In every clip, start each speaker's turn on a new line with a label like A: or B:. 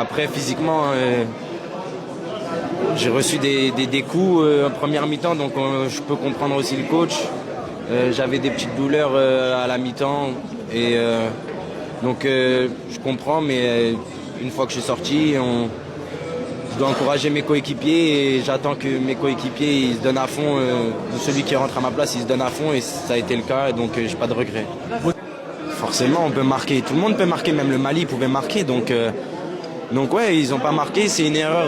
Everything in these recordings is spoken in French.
A: Après, physiquement, j'ai reçu des coups en première mi-temps, donc je peux comprendre aussi le coach. J'avais des petites douleurs à la mi-temps, et donc je comprends, mais une fois que je suis sorti, je dois encourager mes coéquipiers et j'attends que mes coéquipiers ils se donnent à fond. Celui qui rentre à ma place, il se donne à fond et ça a été le cas, donc j'ai pas de regrets. Forcément, on peut marquer, tout le monde peut marquer, même le Mali pouvait marquer, donc ouais, ils n'ont pas marqué, c'est une erreur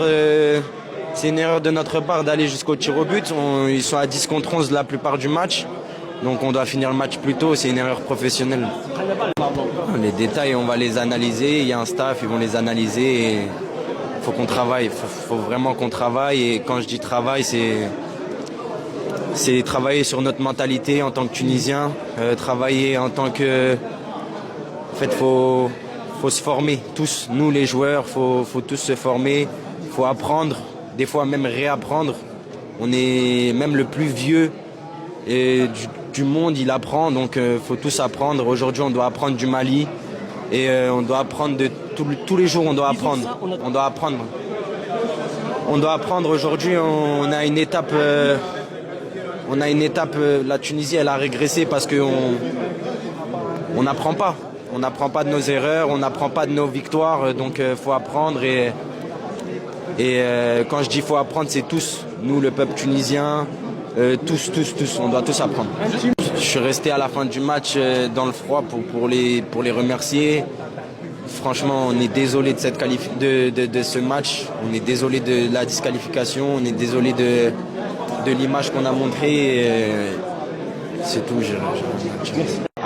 A: de notre part d'aller jusqu'au tir au but. Ils sont à 10 contre 11 la plupart du match, donc on doit finir le match plus tôt, c'est une erreur professionnelle. Les détails, on va les analyser, il y a un staff, ils vont les analyser et faut qu'on travaille, faut vraiment qu'on travaille, et quand je dis travail, c'est travailler sur notre mentalité en tant que Tunisien, travailler en tant que... En fait, faut se former, tous, nous les joueurs, faut tous se former, faut apprendre, des fois même réapprendre. On est même le plus vieux du monde, il apprend, donc faut tous apprendre. Aujourd'hui, on doit apprendre du Mali et on doit apprendre tous les jours, on doit apprendre. On doit apprendre. Aujourd'hui, on a une étape. La Tunisie, elle a régressé parce qu'on n'apprend pas. On n'apprend pas de nos erreurs, on n'apprend pas de nos victoires, donc faut apprendre. Et quand je dis faut apprendre, c'est tous, nous le peuple tunisien, tous, on doit tous apprendre. Je suis resté à la fin du match dans le froid pour les remercier. Franchement, on est désolé de ce match, on est désolé de la disqualification, on est désolé de l'image qu'on a montrée. C'est tout.